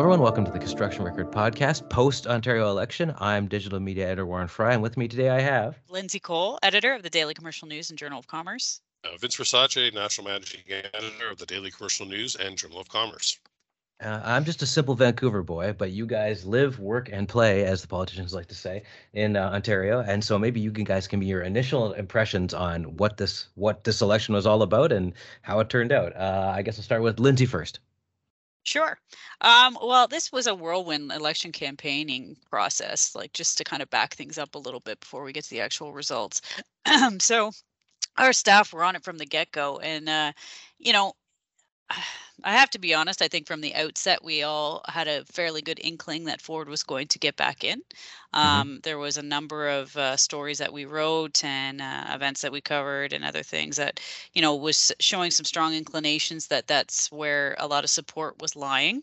everyone. Welcome to the Construction Record Podcast, post-Ontario election. I'm digital media editor Warren Frey, and with me today I have... Lindsey Cole, editor of the Daily Commercial News and Journal of Commerce. Vince Versace, national managing editor of the Daily Commercial News and Journal of Commerce. I'm just a simple Vancouver boy, but you guys live, work, and play, as the politicians like to say, in Ontario. And so maybe you guys can be your initial impressions on what this election was all about and how it turned out. I guess I'll start with Lindsey first. Sure. Well, this was a whirlwind election campaigning process, like just to kind of back things up a little bit before we get to the actual results. So our staff were on it from the get-go. And, I have to be honest, I think from the outset, we all had a fairly good inkling that Ford was going to get back in. There was a number of stories that we wrote and events that we covered and other things that, was showing some strong inclinations that that's where a lot of support was lying.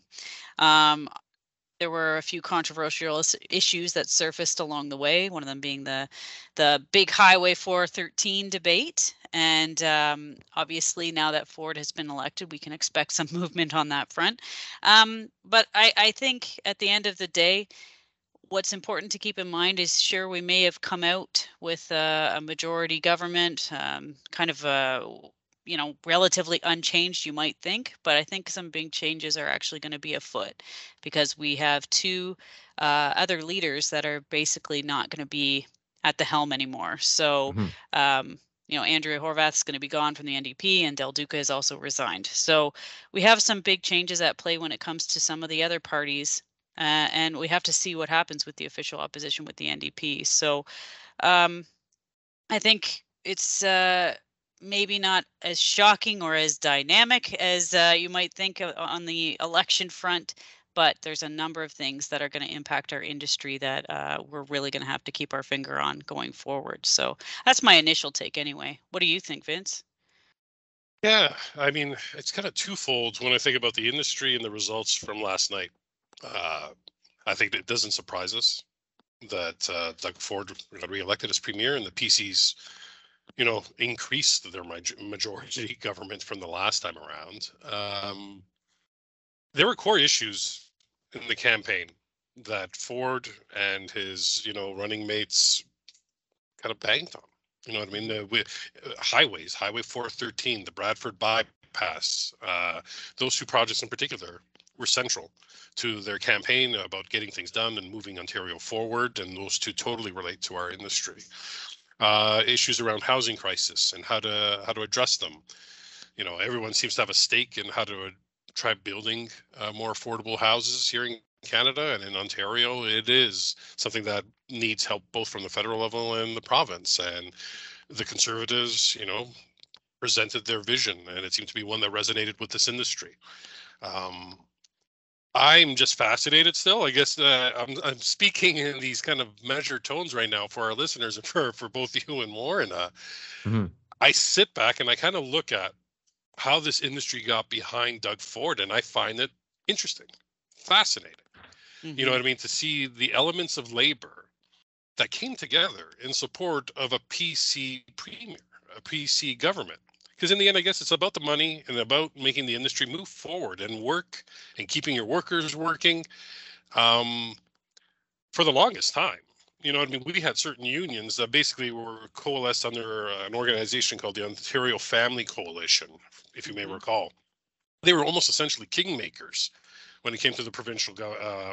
There were a few controversial issues that surfaced along the way, one of them being the big Highway 413 debate. And obviously, now that Ford has been elected, we can expect some movement on that front. But I think at the end of the day, what's important to keep in mind is, sure, we may have come out with a majority government, kind of relatively unchanged, you might think, but I think some big changes are actually going to be afoot because we have two other leaders that are basically not going to be at the helm anymore. So, Andrea Horwath's going to be gone from the NDP, and Del Duca has also resigned. So we have some big changes at play when it comes to some of the other parties, and we have to see what happens with the official opposition with the NDP. So I think it's maybe not as shocking or as dynamic as you might think on the election front, but there's a number of things that are going to impact our industry that we're really going to have to keep our finger on going forward. So that's my initial take anyway. What do you think, Vince? Yeah, I mean, it's kind of twofold when I think about the industry and the results from last night. I think it doesn't surprise us that Doug Ford got reelected as premier and the PCs increased their majority government from the last time around. There were core issues in the campaign that Ford and his, running mates kind of banged on. You know what I mean? Highways, Highway 413, the Bradford bypass, those two projects in particular were central to their campaign about getting things done and moving Ontario forward, and those two totally relate to our industry. Issues around housing crisis and how to address them. Everyone seems to have a stake in how to try building more affordable houses here in Canada, and in Ontario it is something that needs help both from the federal level and the province. And the Conservatives, presented their vision, and it seemed to be one that resonated with this industry. I'm just fascinated still. I guess I'm speaking in these kind of measured tones right now for our listeners and for both you and Warren. I sit back and I kind of look at how this industry got behind Doug Ford, and I find it interesting, fascinating. You know what I mean? To see the elements of labor that came together in support of a PC premier, a PC government. Because in the end, I guess it's about the money and about making the industry move forward and work and keeping your workers working. For the longest time, we had certain unions that basically were coalesced under an organization called the Ontario Family Coalition, if you may recall. They were almost essentially kingmakers when it came to the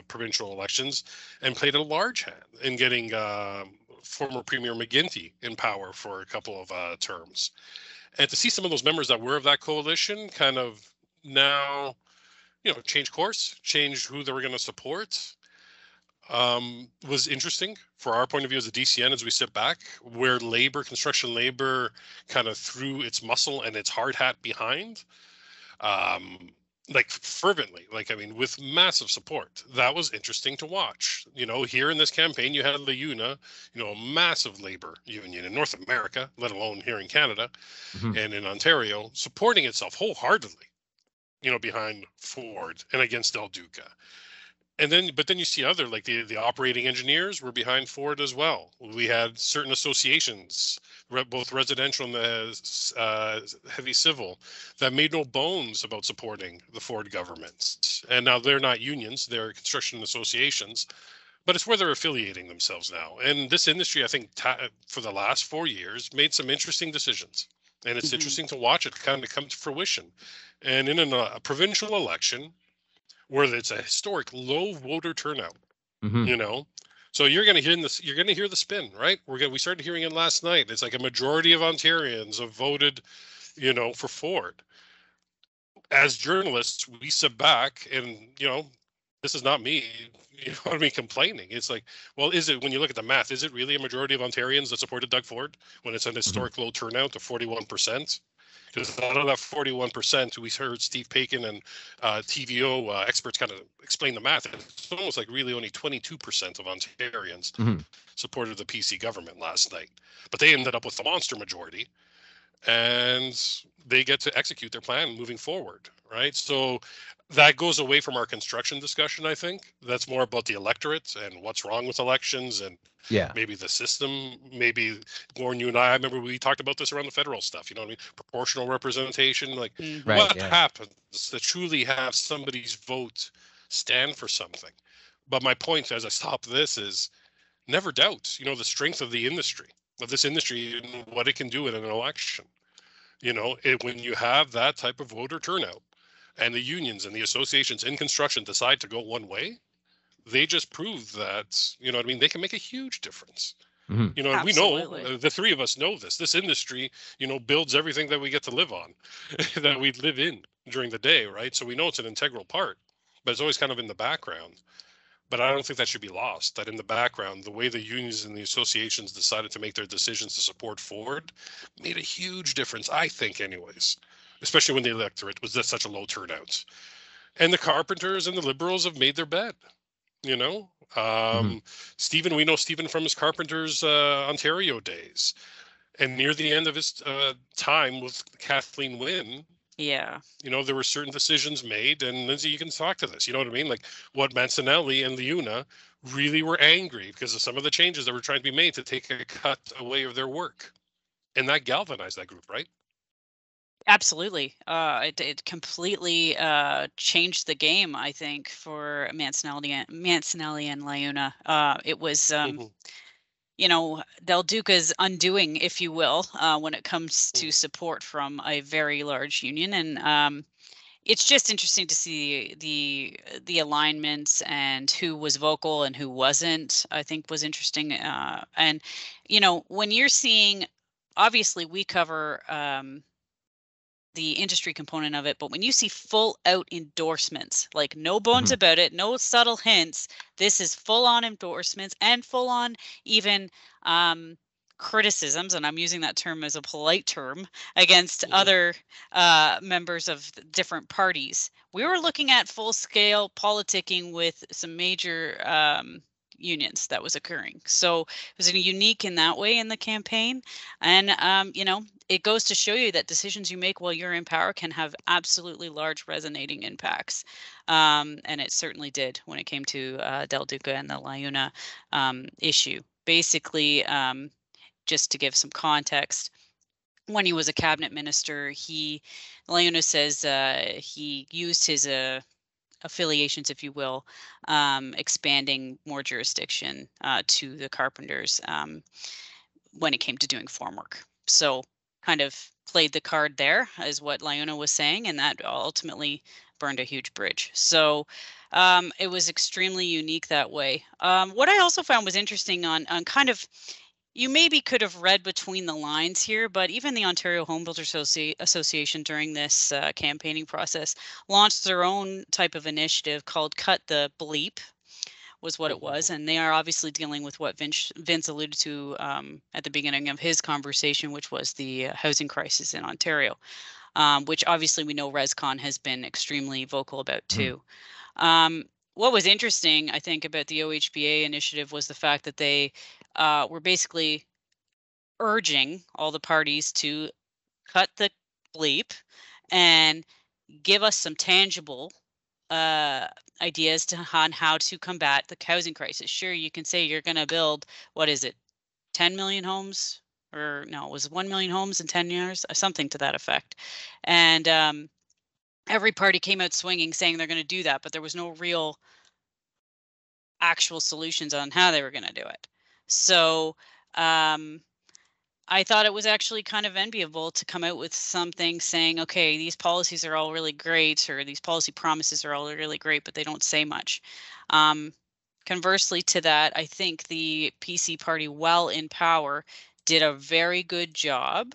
provincial elections, and played a large hand in getting former Premier McGuinty in power for a couple of terms. And to see some of those members that were of that coalition kind of now, change course, change who they were going to support, was interesting for our point of view as a DCN as we sit back, where construction labor kind of threw its muscle and its hard hat behind, fervently, with massive support. That was interesting to watch. Here in this campaign, you had LiUNA, a massive labor union in North America, let alone here in Canada and in Ontario, supporting itself wholeheartedly, behind Ford and against Del Duca. And then, but then you see other, like the operating engineers were behind Ford as well. We had certain associations, both residential and the heavy civil, that made no bones about supporting the Ford government. And now they're not unions; they're construction associations, but it's where they're affiliating themselves now. And this industry, I think, for the last 4 years, made some interesting decisions, and it's interesting to watch it kind of come to fruition. And in a provincial election, where it's a historic low voter turnout, you know. So you're going to hear this. You're going to hear the spin, right? We started hearing it last night. It's like a majority of Ontarians have voted, for Ford. As journalists, we sit back and this is not me. You know what I mean? Complaining. It's like, well, is it, when you look at the math, is it really a majority of Ontarians that supported Doug Ford when it's an historic low turnout of 41%? Because out of that 41%, we heard Steve Paikin and TVO experts kind of explain the math. It's almost like really only 22% of Ontarians supported the PC government last night. But they ended up with the monster majority, and they get to execute their plan moving forward, right? So that goes away from our construction discussion, I think. That's more about the electorate and what's wrong with elections and maybe the system. Maybe, Warren, you and I remember we talked about this around the federal stuff, you know what I mean? Proportional representation, like what happens to truly have somebody's vote stand for something. But my point as I stop this is never doubt, the strength of the industry, of this industry and what it can do in an election. When you have that type of voter turnout and the unions and the associations in construction decide to go one way, they just prove that, they can make a huge difference. And we know, the three of us know this industry, builds everything that we get to live on, that we live in during the day, right? So we know it's an integral part, but it's always kind of in the background. But I don't think that should be lost, that in the background, the way the unions and the associations decided to make their decisions to support Ford made a huge difference, I think, anyways, especially when the electorate was at such a low turnout. And the carpenters and the liberals have made their bed, Stephen, we know Stephen from his Carpenters Ontario days. And near the end of his time with Kathleen Wynne, there were certain decisions made, and Lindsey, you can talk to this. You know what I mean? Like what Mancinelli and Liuna really were angry because of some of the changes that were trying to be made to take a cut away of their work, and that galvanized that group, right? Absolutely. It completely changed the game, I think, for Mancinelli and Liuna. It was Del Duca's undoing, if you will, when it comes to support from a very large union. And it's just interesting to see the alignments and who was vocal and who wasn't, I think was interesting. And, when you're seeing, obviously we cover the industry component of it, but when you see full out endorsements, like no bones about it, no subtle hints, this is full on endorsements and full on even criticisms, and I'm using that term as a polite term, against other members of different parties. We were looking at full scale politicking with some major unions that was occurring. So it was unique in that way in the campaign. And, it goes to show you that decisions you make while you're in power can have absolutely large resonating impacts. And it certainly did when it came to Del Duca and the Liuna issue. Basically, just to give some context, when he was a cabinet minister, Liuna says he used his affiliations, if you will, expanding more jurisdiction to the carpenters when it came to doing formwork. So kind of played the card there, is what Liuna was saying, and that ultimately burned a huge bridge. So it was extremely unique that way. What I also found was interesting on kind of, you maybe could have read between the lines here, but even the Ontario Home Builders Association during this campaigning process launched their own type of initiative called Cut the Bleep, was what it was. And they are obviously dealing with what Vince alluded to at the beginning of his conversation, which was the housing crisis in Ontario, which obviously we know ResCon has been extremely vocal about too. What was interesting, I think, about the OHBA initiative was the fact that they were basically urging all the parties to cut the bleep and give us some tangible ideas on how to combat the housing crisis. Sure, you can say you're going to build, what is it, 10 million homes? Or no, it was 1 million homes in 10 years, something to that effect. And every party came out swinging saying they're going to do that, but there was no real actual solutions on how they were going to do it. So I thought it was actually kind of enviable to come out with something saying, okay, these policies are all really great, or these policy promises are all really great, but they don't say much. Conversely to that, I think the PC party, while in power, did a very good job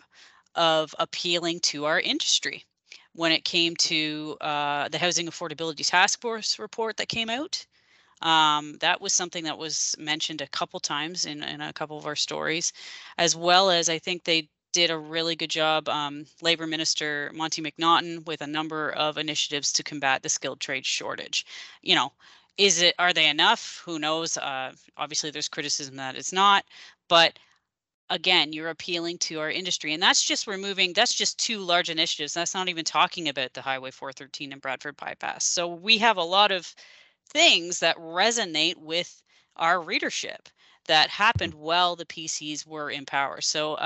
of appealing to our industry. When it came to the Housing Affordability Task Force report that came out, that was something that was mentioned a couple times in a couple of our stories, as well as I think they did a really good job, Labor Minister Monty McNaughton, with a number of initiatives to combat the skilled trade shortage. You know, are they enough? Who knows? Obviously, there's criticism that it's not, but again, you're appealing to our industry, and that's just two large initiatives. That's not even talking about the Highway 413 and Bradford bypass. So we have a lot of things that resonate with our readership that happened while the PCs were in power. So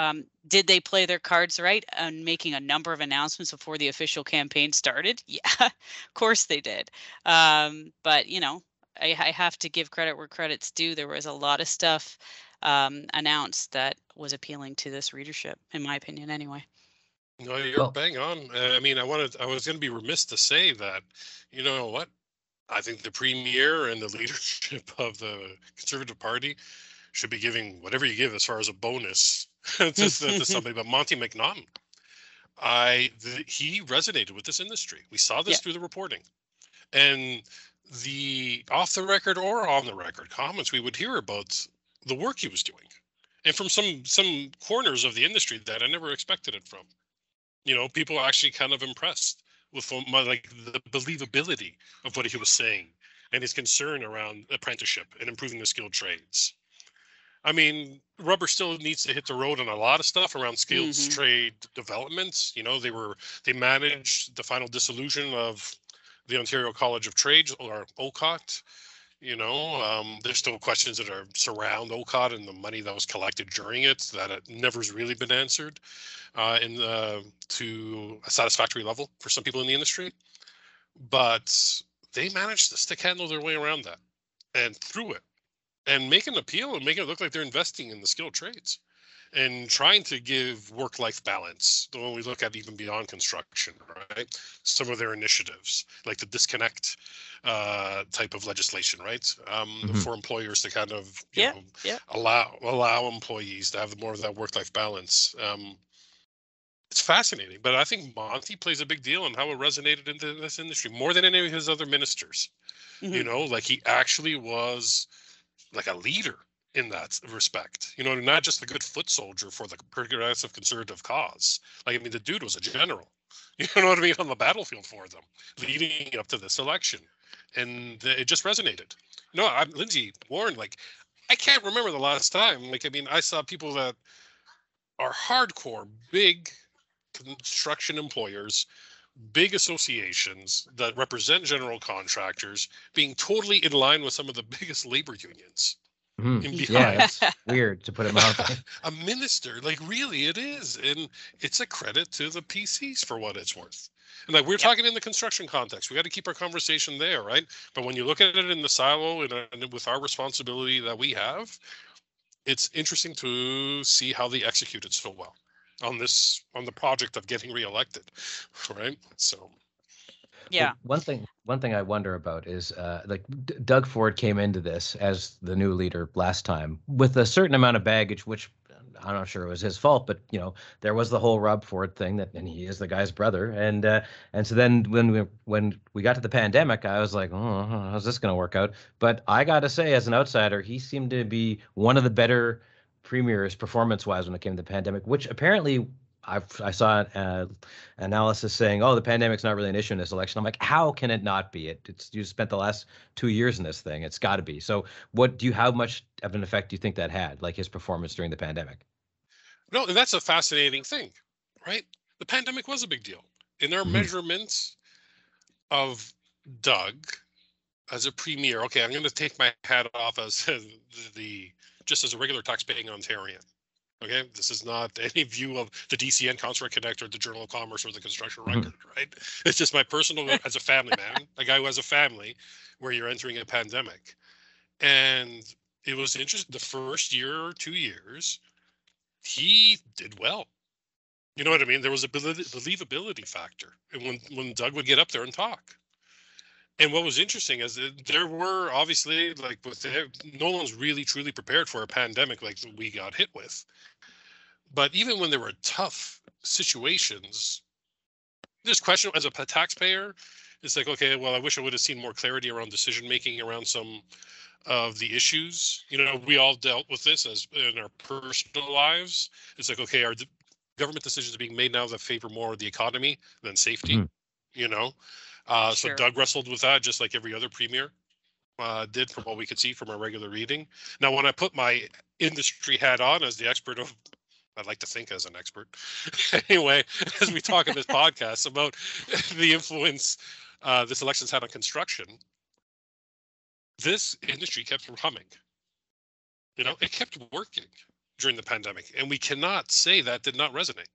did they play their cards right on making a number of announcements before the official campaign started? Yeah, of course they did. But, you know, I have to give credit where credit's due. There was a lot of stuff announced that was appealing to this readership, in my opinion, anyway. No, you're bang on. I mean, I was going to be remiss to say that, you know what? I think the premier and the leadership of the Conservative Party should be giving whatever you give as far as a bonus to somebody. But Monty McNaughton, he resonated with this industry. We saw this through the reporting, and the off the record or on the record comments we would hear about the work he was doing, and from some corners of the industry that I never expected it from. You know, people are actually kind of impressed with like the believability of what he was saying and his concern around apprenticeship and improving the skilled trades. I mean, rubber still needs to hit the road on a lot of stuff around skilled trade developments. You know, they managed the final dissolution of the Ontario College of Trades, or OCOT. You know, there's still questions that surround OCOT and the money that was collected during it that it never's really been answered to a satisfactory level for some people in the industry. But they managed to stick handle their way around that and through it and make an appeal and make it look like they're investing in the skilled trades and trying to give work-life balance when we look at even beyond construction, right? Some of their initiatives, like the disconnect type of legislation, right? For employers to kind of allow employees to have more of that work-life balance. It's fascinating, but I think Monty plays a big deal in how it resonated into this industry more than any of his other ministers. You know, like he actually was like a leader in that respect, you know, not just a good foot soldier for the progressive conservative cause. Like, I mean, the dude was a general, you know what I mean, on the battlefield for them leading up to this election. And it just resonated. No, Lindsey, Warren, like, I can't remember the last time. Like, I mean, I saw people that are hardcore, big construction employers, big associations that represent general contractors being totally in line with some of the biggest labor unions. Yeah, that's weird to put it mildly. A minister, like, really, it is, and it's a credit to the PCs for what it's worth. And like we're talking in the construction context, we got to keep our conversation there, right? But when you look at it in the silo and with our responsibility that we have, it's interesting to see how they executed so well on the project of getting reelected, right? So. Yeah. Well, one thing I wonder about is like Doug Ford came into this as the new leader last time with a certain amount of baggage, which I'm not sure it was his fault, but you know, there was the whole Rob Ford thing and he is the guy's brother. And so then when we got to the pandemic, I was like, oh, how's this going to work out? But I got to say, as an outsider, he seemed to be one of the better premiers performance-wise when it came to the pandemic, which apparently I saw an analysis saying, oh, the pandemic's not really an issue in this election. I'm like, how can it not be? It's you spent the last 2 years in this thing. It's got to be. So how much of an effect do you think that had, like his performance during the pandemic? No, and that's a fascinating thing, right? The pandemic was a big deal in our measurements of Doug as a premier. Okay, I'm going to take my hat off as just as a regular tax-paying Ontarian. Okay, this is not any view of the DCN Construct Connect or the Journal of Commerce or the Construction Record, right? It's just my personal, as a family man, a guy who has a family, where you're entering a pandemic. And it was interesting, the first year or 2 years, he did well. You know what I mean? There was a believability factor when Doug would get up there and talk. And what was interesting is that there were obviously, like, no one's really truly prepared for a pandemic like we got hit with. But even when there were tough situations, this question as a taxpayer, it's like, okay, well, I wish I would have seen more clarity around decision making around some of the issues. You know, we all dealt with this as in our personal lives. It's like, okay, are the government decisions being made now that favor more the economy than safety? You know, Sure. so Doug wrestled with that just like every other premier did, from what we could see from our regular reading. Now, when I put my industry hat on as the expert of, I'd like to think as an expert anyway, as we talk in this podcast about the influence this election's had on construction, this industry kept humming. You know, it kept working during the pandemic, and we cannot say that did not resonate.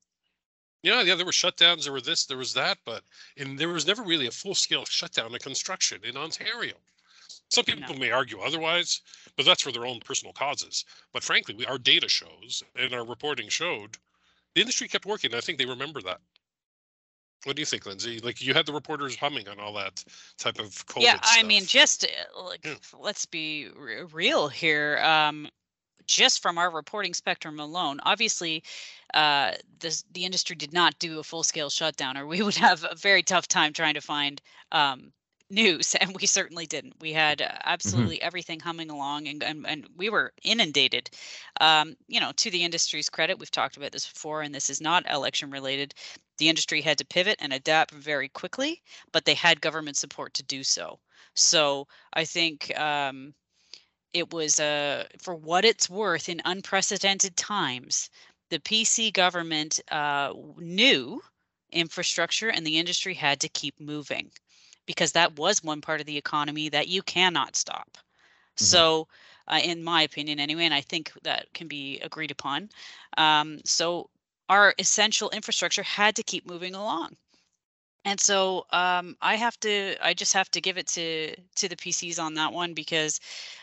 Yeah, there were shutdowns, there were this, there was that, but there was never really a full-scale shutdown of construction in Ontario. Some people may argue otherwise, but that's for their own personal causes. But frankly, our data shows, and our reporting showed, the industry kept working. I think they remember that. What do you think, Lindsay? Like, you had the reporters humming on all that type of COVID Yeah, I stuff. mean, just let's be real here. Just from our reporting spectrum alone, obviously, the industry did not do a full-scale shutdown, or we would have a very tough time trying to find news, and we certainly didn't. We had absolutely everything humming along, and we were inundated. You know, to the industry's credit, we've talked about this before, and this is not election related. The industry had to pivot and adapt very quickly, but they had government support to do so. So I think it was, for what it's worth, in unprecedented times, the PC government knew infrastructure and the industry had to keep moving, because that was one part of the economy that you cannot stop. So in my opinion anyway, and I think that can be agreed upon, so our essential infrastructure had to keep moving along. And so I just have to give it to the PCs on that one, because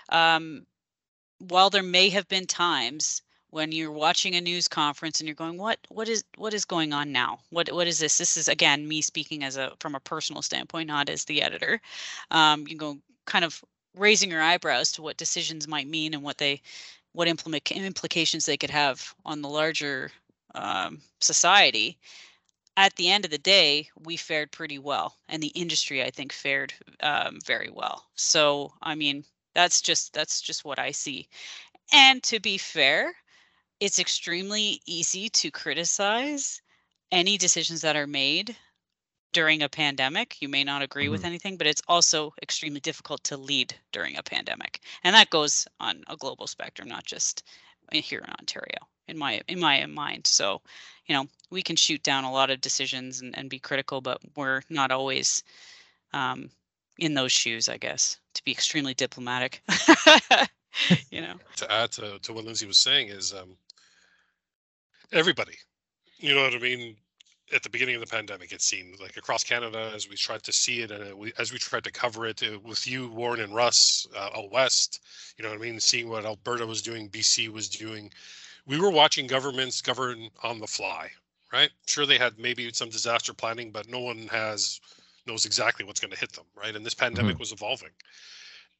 while there may have been times when you're watching a news conference and you're going, what is going on now? What is this? This is, again, me speaking from a personal standpoint, not as the editor. You go kind of raising your eyebrows to what decisions might mean and what implications they could have on the larger society. At the end of the day, we fared pretty well, and the industry, I think, fared very well. So, I mean, that's just what I see. And to be fair, it's extremely easy to criticize any decisions that are made during a pandemic. You may not agree with anything, but it's also extremely difficult to lead during a pandemic, and that goes on a global spectrum, not just here in Ontario, in my mind. So, you know, we can shoot down a lot of decisions and be critical, but we're not always in those shoes, I guess, to be extremely diplomatic. You know, to add to what Lindsay was saying is everybody, you know what I mean, at the beginning of the pandemic, it seemed like across Canada, as we tried to see it, and as we tried to cover it with you, Warren and Russ out west, you know what I mean, seeing what Alberta was doing, BC was doing, we were watching governments govern on the fly, right? Sure, they had maybe some disaster planning, but no one knows exactly what's going to hit them, right? And this pandemic was evolving.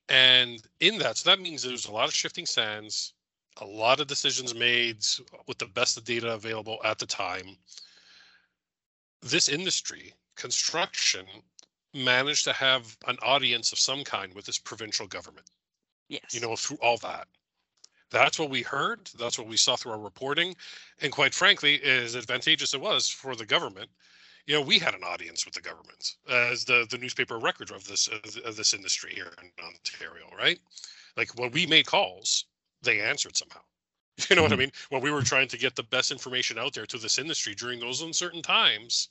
And in that, so that means there's a lot of shifting sands, a lot of decisions made with the best of data available at the time. This industry, construction, managed to have an audience of some kind with this provincial government. yes, You know, through all that. That's what we heard. That's what we saw through our reporting. And quite frankly, as advantageous it was for the government, you know, we had an audience with the government as the newspaper record of this industry here in Ontario, right? Like, when we made calls, they answered somehow. You know what I mean? When we were trying to get the best information out there to this industry during those uncertain times,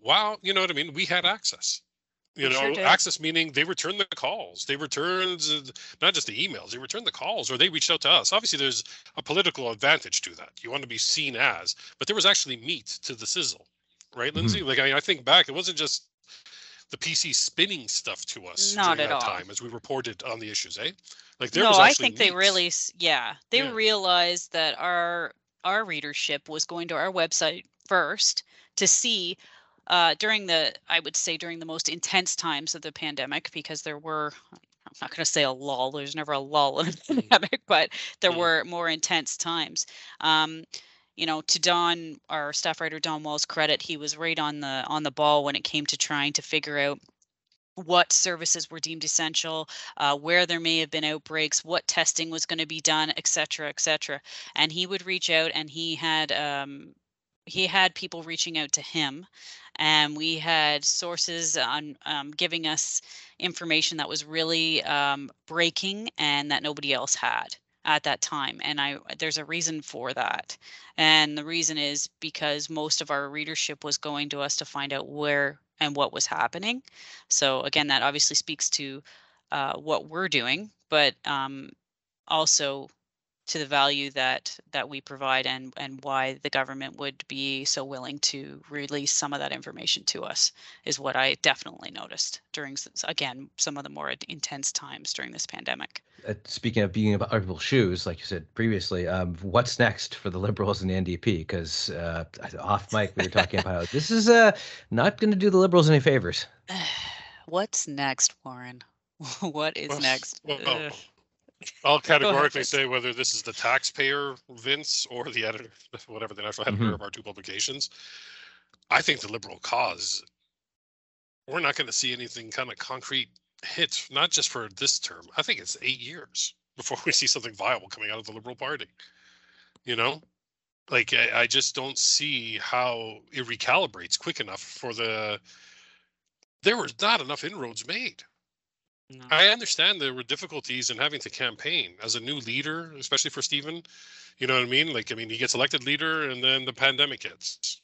wow, you know what I mean? We had access. You know, access meaning they returned the calls. They returned not just the emails, they returned the calls, or they reached out to us. Obviously, there's a political advantage to that. You want to be seen as, but there was actually meat to the sizzle, right, Lindsay? Like, I mean, I think back, it wasn't just the PC spinning stuff to us Not during at that all. time as we reported on the issues, eh? Like, there No, was I actually think they meat. really, they realized that our readership was going to our website first to see during the, I would say during the most intense times of the pandemic, because there were, I'm not going to say a lull, there's never a lull in a pandemic, but there were more intense times. You know, to Don, our staff writer Don Wall's credit, he was right on the ball when it came to trying to figure out what services were deemed essential, where there may have been outbreaks, what testing was going to be done, et cetera, et cetera. And he would reach out, and he had people reaching out to him, and we had sources on giving us information that was really breaking and that nobody else had at that time. And there's a reason for that. And the reason is because most of our readership was going to us to find out where and what was happening. So again, that obviously speaks to what we're doing, but also to the value that we provide, and why the government would be so willing to release some of that information to us is what I definitely noticed during, again, some of the more intense times during this pandemic. Speaking of being about other people's shoes, like you said previously, what's next for the Liberals and the NDP? Because off mic we were talking about how this is not going to do the Liberals any favors. What's next, Warren? What is next? Well, I'll categorically say whether this is the taxpayer, Vince, or the editor, whatever the national editor of our two publications. I think the Liberal cause, we're not going to see anything kind of concrete hit, not just for this term. I think it's 8 years before we see something viable coming out of the Liberal Party. You know, like I just don't see how it recalibrates quick enough for there was not enough inroads made. No. I understand there were difficulties in having to campaign as a new leader, especially for Stephen. You know what I mean? Like, I mean, he gets elected leader and then the pandemic hits.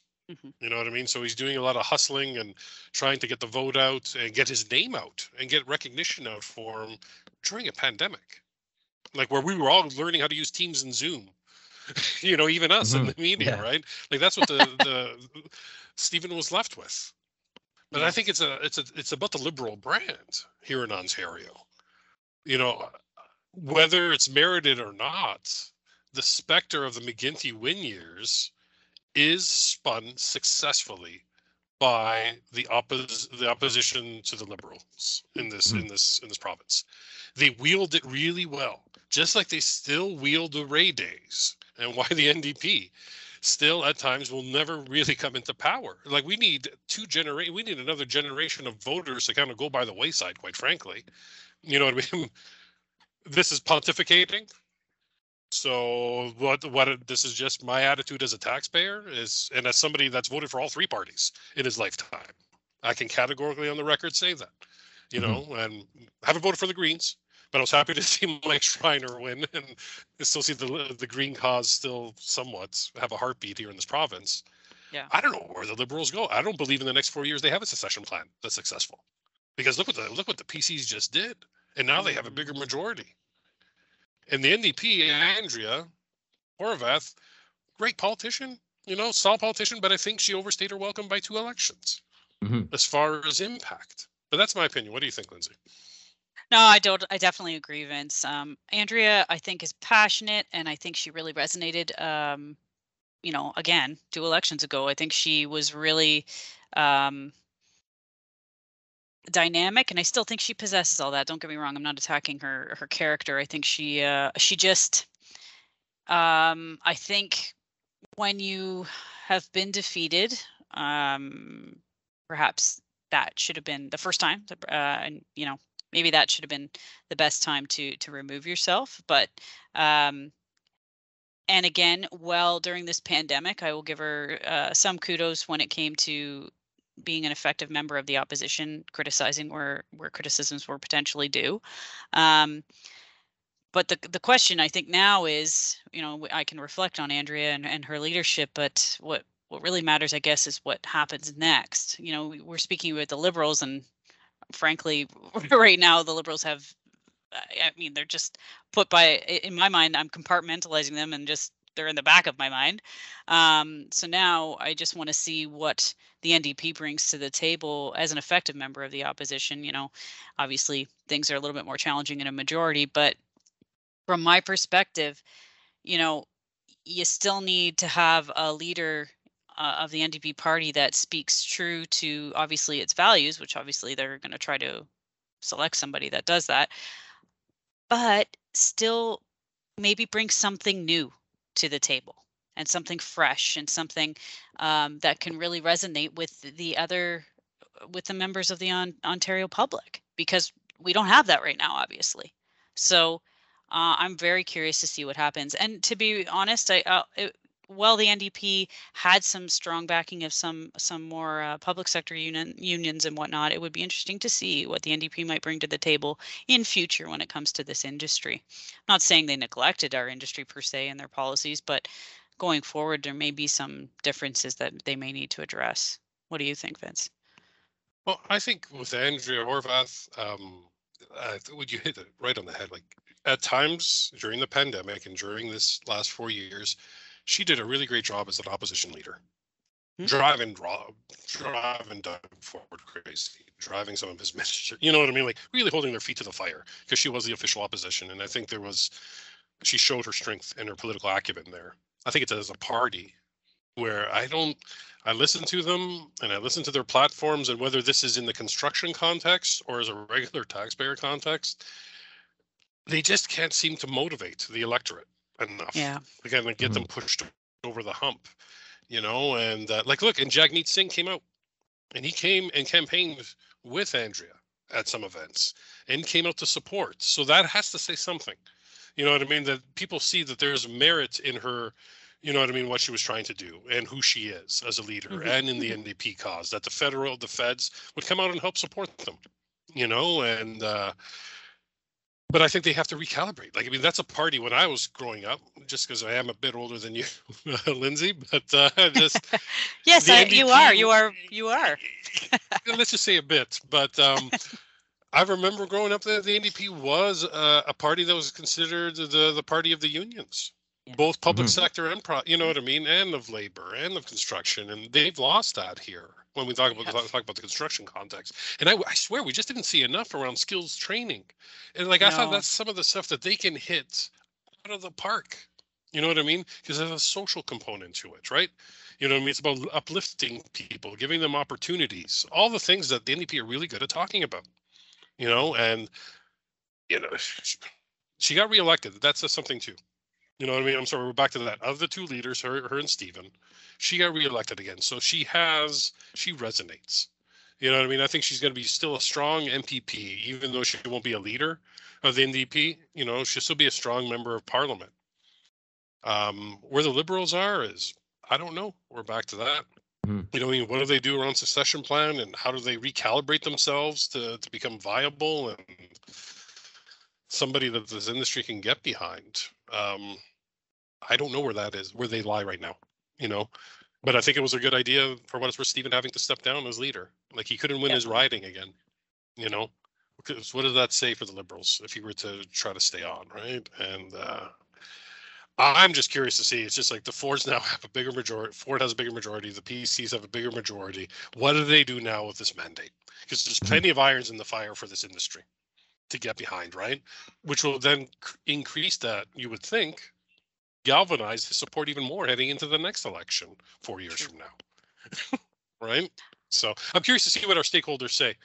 You know what I mean? So he's doing a lot of hustling and trying to get the vote out and get his name out and get recognition out for him during a pandemic. Like, where we were all learning how to use Teams and Zoom. You know, even us in the media, right? Like, that's what the Stephen was left with. But I think it's about the Liberal brand here in Ontario. You know, whether it's merited or not, the specter of the McGuinty win years is spun successfully by the opposition to the Liberals in this province. They wield it really well, just like they still wield the Ray days, and why the NDP still at times will never really come into power. Like, we need another generation of voters to kind of go by the wayside, quite frankly. You know what I mean? This is pontificating. So what this is just my attitude as a taxpayer is, and as somebody that's voted for all three parties in his lifetime, I can categorically on the record say that, you know, and I haven't voted for the Greens, but I was happy to see Mike Schreiner win and still see the Green cause still somewhat have a heartbeat here in this province. Yeah. I don't know where the Liberals go. I don't believe in the next 4 years they have a secession plan that's successful, because look what the PCs just did, and now they have a bigger majority. And the NDP, Andrea Horvath, great politician, you know, solid politician, but I think she overstayed her welcome by 2 elections as far as impact. But that's my opinion. What do you think, Lindsay? No, I don't. I definitely agree, Vince. Andrea, I think, is passionate, and I think she really resonated. You know, again, 2 elections ago, I think she was really dynamic, and I still think she possesses all that. Don't get me wrong. I'm not attacking her character. I think she just. I think when you have been defeated, perhaps that should have been the first time, and you know. Maybe that should have been the best time to remove yourself. But and again, well, during this pandemic, I will give her some kudos when it came to being an effective member of the opposition, criticizing where criticisms were potentially due. But the question I think now is, you know, I can reflect on Andrea and her leadership, but what really matters, I guess, is what happens next. You know, we're speaking with the Liberals, and frankly, right now the Liberals have, I mean, they're just put by, in my mind, I'm compartmentalizing them and just they're in the back of my mind. So now I just want to see what the NDP brings to the table as an effective member of the opposition. You know, obviously things are a little bit more challenging in a majority, but from my perspective, you know, you still need to have a leader of the NDP party that speaks true to obviously its values, which obviously they're going to try to select somebody that does that, but still maybe bring something new to the table and something fresh and something that can really resonate with the members of the Ontario public, because we don't have that right now, obviously. So I'm very curious to see what happens. And to be honest, while the NDP had some strong backing of some more public sector unions and whatnot, it would be interesting to see what the NDP might bring to the table in future when it comes to this industry. I'm not saying they neglected our industry per se in their policies, but going forward, there may be some differences that they may need to address. What do you think, Vince? Well, I think with Andrea Horvath, would you hit it right on the head? Like at times during the pandemic and during this last 4 years, she did a really great job as an opposition leader, driving Doug Ford crazy, driving some of his ministers. You know what I mean? Like really holding their feet to the fire because she was the official opposition, and I think she showed her strength and her political acumen there. I think it's as a party where I listen to them and I listen to their platforms, and whether this is in the construction context or as a regular taxpayer context, they just can't seem to motivate the electorate enough. Yeah. Again, get them pushed over the hump, you know, and like, look, and Jagmeet Singh came out and he came and campaigned with Andrea at some events and came out to support. So that has to say something, you know what I mean? That people see that there's merit in her, you know what I mean, what she was trying to do and who she is as a leader and in the NDP cause, that the feds would come out and help support them, you know, and but I think they have to recalibrate. Like, I mean, that's a party when I was growing up, just because I am a bit older than you, Lindsay, but just yes, NDP, you are. Let's just say a bit, but I remember growing up that the NDP was a party that was considered the party of the unions, both public sector and you know what I mean, and of labor and of construction, and they've lost that here when we talk about the construction context. And I swear we just didn't see enough around skills training, and like I thought that's some of the stuff that they can hit out of the park. You know what I mean? Because there's a social component to it, right? You know what I mean? It's about uplifting people, giving them opportunities, all the things that the NDP are really good at talking about. You know, and you know, she got reelected. That says something too. You know what I mean? I'm sorry, we're back to that. Of the two leaders, her and Stephen, she got reelected again. So she resonates. You know what I mean? I think she's going to be still a strong MPP, even though she won't be a leader of the NDP. You know, she'll still be a strong member of parliament. Where the Liberals are is, I don't know. We're back to that. You know, I mean, what do they do around succession plan, and how do they recalibrate themselves to become viable and somebody that this industry can get behind? I don't know where that is, where they lie right now, you know, but I think it was a good idea for what it's worth, Stephen having to step down as leader. Like he couldn't win his riding again, you know, because what does that say for the Liberals if he were to try to stay on, right? And I'm just curious to see. It's just like the Fords now have a bigger majority. Ford has a bigger majority. The PCs have a bigger majority. What do they do now with this mandate? Because there's plenty of irons in the fire for this industry to get behind, right? Which will then increase that, you would think, galvanize his support even more heading into the next election 4 years from now. Right? So I'm curious to see what our stakeholders say,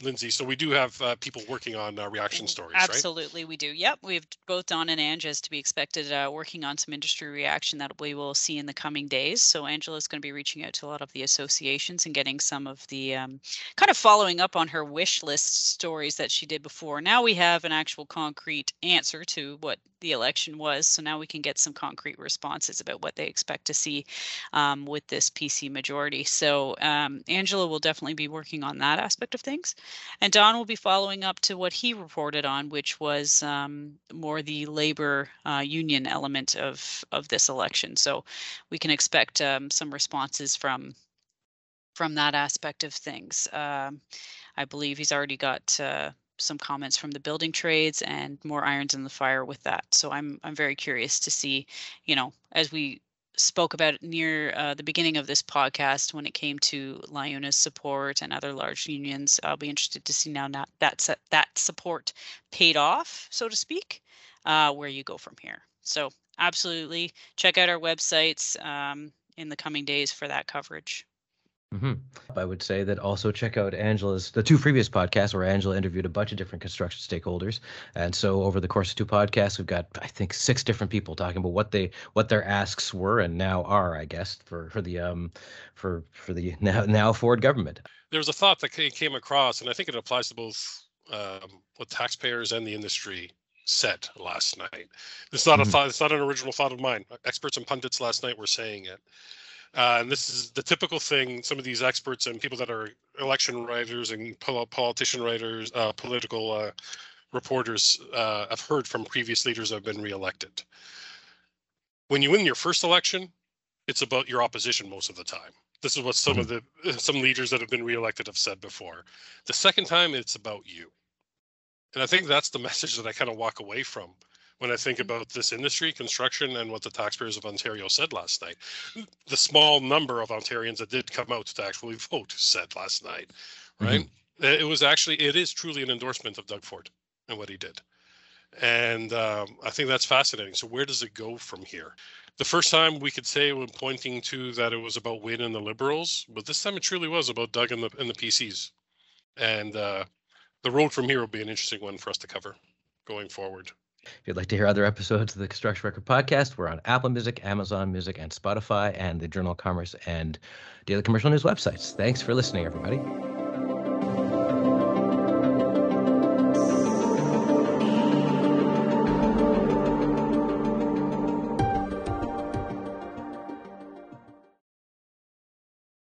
Lindsay. So we do have people working on reaction stories, Absolutely, right? We do. Yep. We have both Don and Ange, as to be expected, working on some industry reaction that we will see in the coming days. So Angela's going to be reaching out to a lot of the associations and getting some of the kind of following up on her wish list stories that she did before. Now we have an actual concrete answer to what the election was. So now we can get some concrete responses about what they expect to see with this PC majority. So Angela will definitely be working on that aspect of things. And Don will be following up to what he reported on, which was more the labor union element of this election. So we can expect some responses from from that aspect of things. I believe he's already got some comments from the building trades and more irons in the fire with that. So I'm very curious to see, as we spoke about it near the beginning of this podcast when it came to LIUNA's support and other large unions. I'll be interested to see now that support paid off, so to speak, where you go from here. So absolutely check out our websites in the coming days for that coverage. I would say that also check out the 2 previous podcasts where Angela interviewed a bunch of different construction stakeholders. And so over the course of 2 podcasts, we've got, I think, 6 different people talking about what their asks were and now are, I guess, for the now Ford government. There's a thought that came across, and I think it applies to both what taxpayers and the industry said last night. It's not a thought. It's not an original thought of mine. Experts and pundits last night were saying it. And this is the typical thing some of these experts and people that are election writers and politician writers, political reporters have heard from previous leaders that have been reelected. When you win your first election, it's about your opposition most of the time. This is what some leaders that have been reelected have said before. The second time, it's about you. And I think that's the message that I kind of walk away from when I think about this industry, construction, and what the taxpayers of Ontario said last night. The small number of Ontarians that did come out to actually vote said last night, right? It is truly an endorsement of Doug Ford and what he did. And I think that's fascinating. So where does it go from here? The first time we could say when pointing to that it was about Wayne and the Liberals, but this time it truly was about Doug and the PCs. And the road from here will be an interesting one for us to cover going forward. If you'd like to hear other episodes of the Construction Record Podcast, we're on Apple Music, Amazon Music, and Spotify, and the Journal of Commerce and Daily Commercial News websites. Thanks for listening, everybody.